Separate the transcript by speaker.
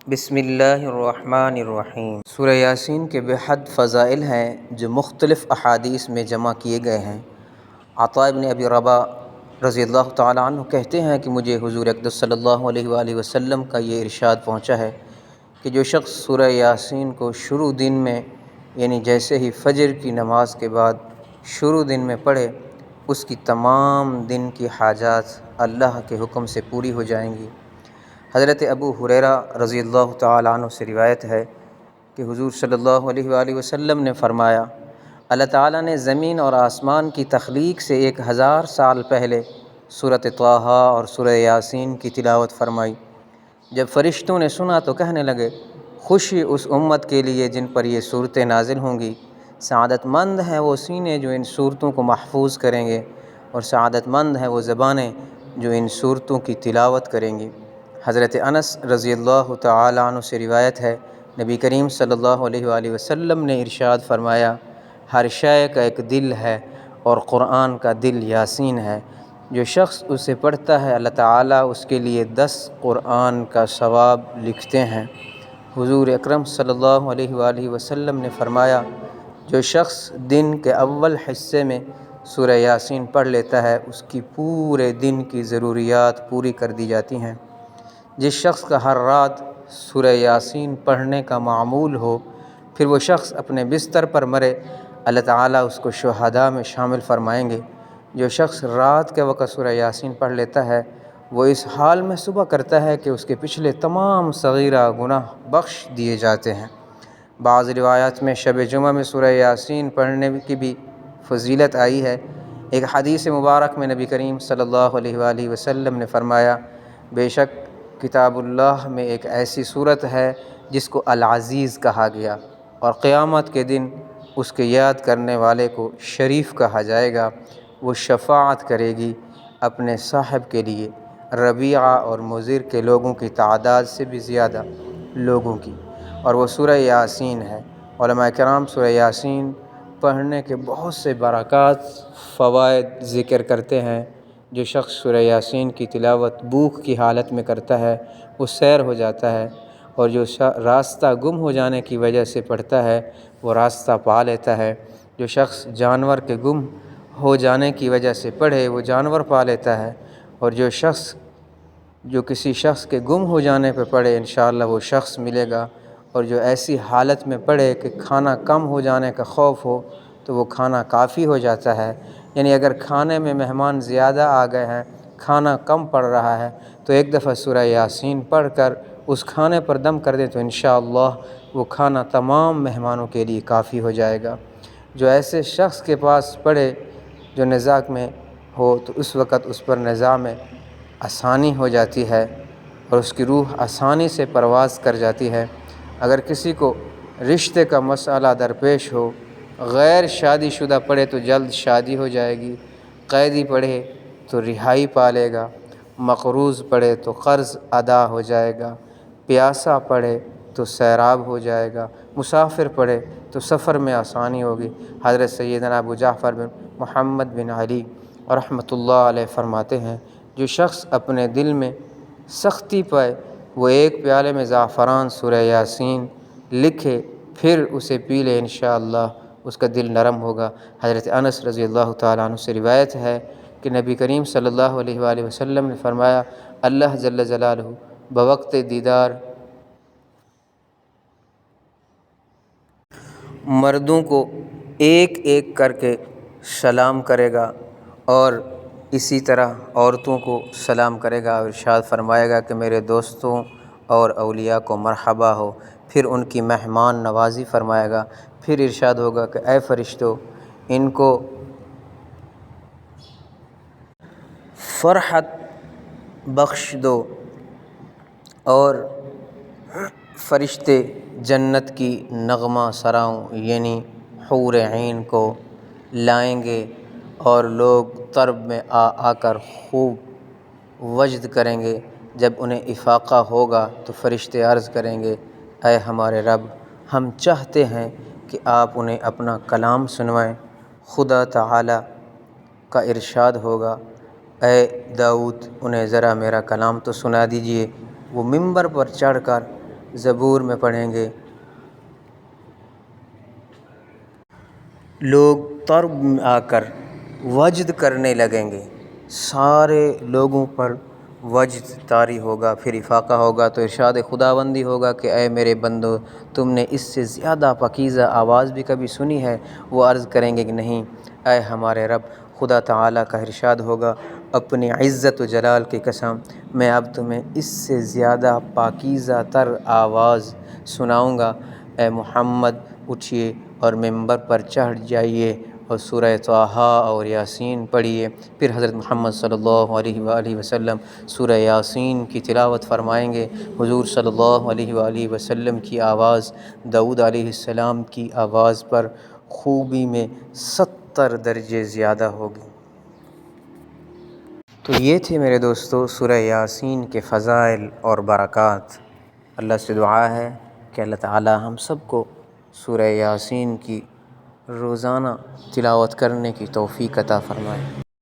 Speaker 1: بسم اللہ الرحمن الرحیم۔ سورہ یاسین کے بے حد فضائل ہیں جو مختلف احادیث میں جمع کیے گئے ہیں۔ عطاء بن ابی رباح رضی اللہ تعالیٰ عنہ کہتے ہیں کہ مجھے حضور اقدس صلی اللہ علیہ وآلہ وسلم کا یہ ارشاد پہنچا ہے کہ جو شخص سورہ یاسین کو شروع دن میں یعنی جیسے ہی فجر کی نماز کے بعد شروع دن میں پڑھے اس کی تمام دن کی حاجات اللہ کے حکم سے پوری ہو جائیں گی۔ حضرت ابو ہریرہ رضی اللہ تعالیٰ عنہ سے روایت ہے کہ حضور صلی اللہ علیہ وآلہ وسلم نے فرمایا، اللہ تعالیٰ نے زمین اور آسمان کی تخلیق سے 1000 سال پہلے سورۃ طٰہٰ اور سورہ یاسین کی تلاوت فرمائی۔ جب فرشتوں نے سنا تو کہنے لگے، خوشی اس امت کے لیے جن پر یہ صورتیں نازل ہوں گی، سعادت مند ہیں وہ سینے جو ان صورتوں کو محفوظ کریں گے، اور سعادت مند ہیں وہ زبانیں جو ان صورتوں کی تلاوت کریں گی۔ حضرت انس رضی اللہ تعالیٰ عنہ سے روایت ہے، نبی کریم صلی اللہ علیہ وآلہ وسلم نے ارشاد فرمایا، ہر شے کا ایک دل ہے اور قرآن کا دل یاسین ہے، جو شخص اسے پڑھتا ہے اللہ تعالیٰ اس کے لیے 10 قرآن کا ثواب لکھتے ہیں۔ حضور اکرم صلی اللہ علیہ وآلہ وسلم نے فرمایا، جو شخص دن کے اول حصے میں سورہ یاسین پڑھ لیتا ہے اس کی پورے دن کی ضروریات پوری کر دی جاتی ہیں۔ جس شخص کا ہر رات سورہ یاسین پڑھنے کا معمول ہو، پھر وہ شخص اپنے بستر پر مرے، اللہ تعالیٰ اس کو شہداء میں شامل فرمائیں گے۔ جو شخص رات کے وقت سورہ یاسین پڑھ لیتا ہے وہ اس حال میں صبح کرتا ہے کہ اس کے پچھلے تمام صغیرہ گناہ بخش دیے جاتے ہیں۔ بعض روایات میں شب جمعہ میں سورہ یاسین پڑھنے کی بھی فضیلت آئی ہے۔ ایک حدیث مبارک میں نبی کریم صلی اللہ علیہ وآلہ وسلم نے فرمایا، بے شک کتاب اللہ میں ایک ایسی صورت ہے جس کو العزیز کہا گیا، اور قیامت کے دن اس کے یاد کرنے والے کو شریف کہا جائے گا۔ وہ شفاعت کرے گی اپنے صاحب کے لیے، ربیعہ اور مضر کے لوگوں کی تعداد سے بھی زیادہ لوگوں کی، اور وہ سورہ یاسین ہے۔ علماء کرام سورہ یاسین پڑھنے کے بہت سے برکات فوائد ذکر کرتے ہیں۔ جو شخص سورہ یاسین کی تلاوت بھوک کی حالت میں کرتا ہے وہ سیر ہو جاتا ہے، اور جو راستہ گم ہو جانے کی وجہ سے پڑھتا ہے وہ راستہ پا لیتا ہے۔ جو شخص جانور کے گم ہو جانے کی وجہ سے پڑھے وہ جانور پا لیتا ہے، اور جو کسی شخص کے گم ہو جانے پہ پڑھے انشاءاللہ وہ شخص ملے گا، اور جو ایسی حالت میں پڑھے کہ کھانا کم ہو جانے کا خوف ہو تو وہ کھانا کافی ہو جاتا ہے۔ یعنی اگر کھانے میں مہمان زیادہ آ گئے ہیں، کھانا کم پڑ رہا ہے، تو ایک دفعہ سورہ یاسین پڑھ کر اس کھانے پر دم کر دیں تو انشاءاللہ وہ کھانا تمام مہمانوں کے لیے کافی ہو جائے گا۔ جو ایسے شخص کے پاس پڑھے جو نزاع میں ہو تو اس وقت اس پر نزاع میں آسانی ہو جاتی ہے اور اس کی روح آسانی سے پرواز کر جاتی ہے۔ اگر کسی کو رشتے کا مسئلہ درپیش ہو، غیر شادی شدہ پڑھے تو جلد شادی ہو جائے گی، قیدی پڑھے تو رہائی پا لے گا، مقروض پڑھے تو قرض ادا ہو جائے گا، پیاسا پڑھے تو سیراب ہو جائے گا، مسافر پڑھے تو سفر میں آسانی ہوگی۔ حضرت سیدنا ابو جعفر بن محمد بن علی رحمۃ اللہ علیہ فرماتے ہیں، جو شخص اپنے دل میں سختی پائے وہ ایک پیالے میں زعفران سورہ یاسین لکھے پھر اسے پی لے، انشاءاللہ اس کا دل نرم ہوگا۔ حضرت انس رضی اللہ تعالیٰ عنہ سے روایت ہے کہ نبی کریم صلی اللہ علیہ وآلہ وسلم نے فرمایا، اللہ جل جلالہ بوقت دیدار مردوں کو ایک ایک کر کے سلام کرے گا اور اسی طرح عورتوں کو سلام کرے گا، اور ارشاد فرمائے گا کہ میرے دوستوں اور اولیاء کو مرحبا ہو، پھر ان کی مہمان نوازی فرمائے گا، پھر ارشاد ہوگا کہ اے فرشتوں ان کو فرحت بخش دو، اور فرشتے جنت کی نغمہ سراؤں یعنی حور عین کو لائیں گے، اور لوگ طرب میں آ آ کر خوب وجد کریں گے۔ جب انہیں افاقہ ہوگا تو فرشتے عرض کریں گے، اے ہمارے رب، ہم چاہتے ہیں کہ آپ انہیں اپنا کلام سنوائیں۔ خدا تعالیٰ کا ارشاد ہوگا، اے داؤد انہیں ذرا میرا کلام تو سنا دیجئے۔ وہ ممبر پر چڑھ کر زبور میں پڑھیں گے، لوگ طرب میں آ کر وجد کرنے لگیں گے، سارے لوگوں پر وجد طاری ہوگا، پھر افاقہ ہوگا تو ارشاد خداوندی ہوگا کہ اے میرے بندو، تم نے اس سے زیادہ پاکیزہ آواز بھی کبھی سنی ہے؟ وہ عرض کریں گے کہ نہیں اے ہمارے رب۔ خدا تعالیٰ کا ارشاد ہوگا اپنی عزت و جلال کی قسم، میں اب تمہیں اس سے زیادہ پاکیزہ تر آواز سناؤں گا، اے محمد اٹھیے اور ممبر پر چڑھ جائیے اور سورہ طٰہٰ اور یاسین پڑھیے۔ پھر حضرت محمد صلی اللہ علیہ وآلہ وسلم سورہ یاسین کی تلاوت فرمائیں گے۔ حضور صلی اللہ علیہ وآلہ وسلم کی آواز داؤد علیہ السلام کی آواز پر خوبی میں 70 درجے زیادہ ہوگی۔ تو یہ تھے میرے دوستو سورہ یاسین کے فضائل اور برکات۔ اللہ سے دعا ہے کہ اللہ تعالی ہم سب کو سورہ یاسین کی روزانہ تلاوت کرنے کی توفیق عطا فرمائے۔